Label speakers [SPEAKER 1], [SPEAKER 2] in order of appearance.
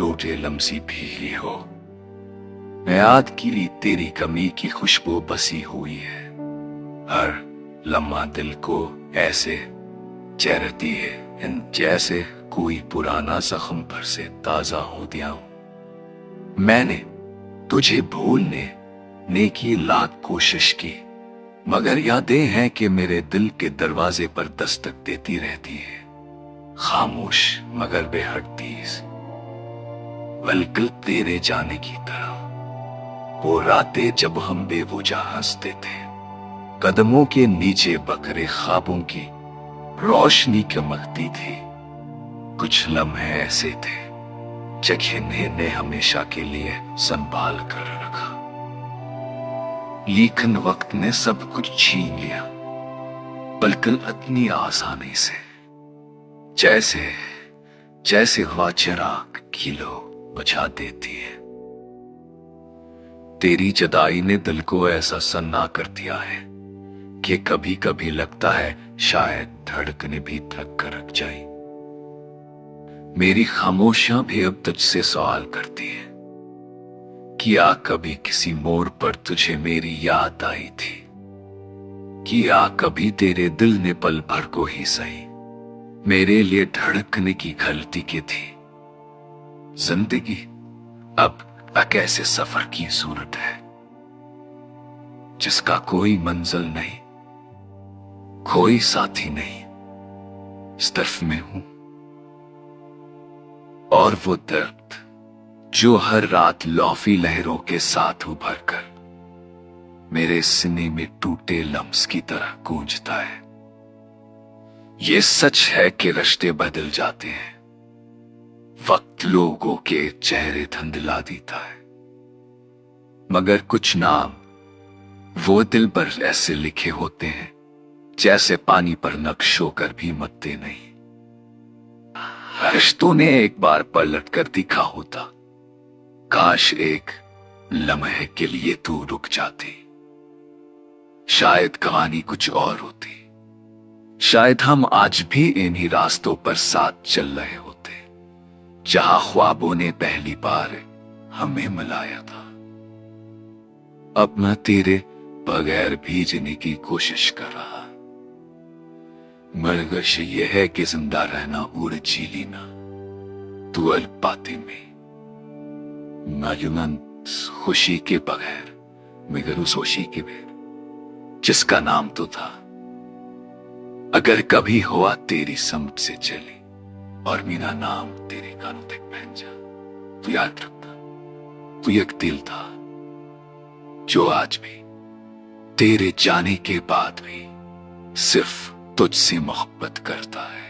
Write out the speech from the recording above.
[SPEAKER 1] टूटे लम्सी भीगी हो। मैं याद की तेरी कमी की खुशबू बसी हुई है। हर लम्हा दिल को ऐसे चेरती है जैसे कोई पुराना जख्म पर से ताजा हो दिया हूं। मैंने तुझे भूलने की लाख कोशिश की, मगर यादें हैं कि मेरे दिल के दरवाजे पर दस्तक देती रहती है, खामोश मगर बेहद बिल्कुल तेरे जाने की तरह। वो रातें जब हम बेवजह हंसते थे, कदमों के नीचे बखरे ख्वाबों की रोशनी चमकती थी। कुछ लम्हे ऐसे थे जिन्हें ने हमेशा के लिए संभाल कर रखा, लेकिन वक्त ने सब कुछ छीन लिया, बिल्कुल इतनी आसानी से जैसे जैसे हवा चिराग किलो बुझा देती है। तेरी जुदाई ने दिल को ऐसा सन्ना कर दिया है कि कभी कभी लगता है शायद धड़कने भी थक कर रख जाए। मेरी खामोशियां भी अब तुझसे सवाल करती है, क्या कभी किसी मोड़ पर तुझे मेरी याद आई थी? क्या कभी तेरे दिल ने पल भर को ही सही मेरे लिए धड़कने की गलती की थी? जिंदगी अब एक ऐसे सफर की सूरत है जिसका कोई मंजिल नहीं, कोई साथी नहीं, इस तरफ में हूं। और वो दर्द जो हर रात लौफी लहरों के साथ उभर कर मेरे सीने में टूटे लम्स की तरह गूंजता है। ये सच है कि रिश्ते बदल जाते हैं, वक्त लोगों के चेहरे धुंधला देता है, मगर कुछ नाम वो दिल पर ऐसे लिखे होते हैं जैसे पानी पर नक्श होकर भी मरते नहीं। रिश्तों ने एक बार पलट कर दिखा होता, काश एक लम्हे के लिए तू रुक जाती, शायद कहानी कुछ और होती, शायद हम आज भी इन्हीं रास्तों पर साथ चल रहे होते जहां ख्वाबों ने पहली बार हमें मिलाया था। अब मैं तेरे बगैर भी जीने की कोशिश कर रहा, मगर यह है कि जिंदा रहना और जी लेना तू अल्प बातें में मायूमन खुशी के बगैर, मगर उस खुशी के बगैर जिसका नाम तो था। अगर कभी हुआ तेरी समझ से चली और मेरा नाम तेरे कानों तक पहुंच जा, तो याद रखना तू एक दिल था जो आज भी तेरे जाने के बाद भी सिर्फ तुझसे मोहब्बत करता है।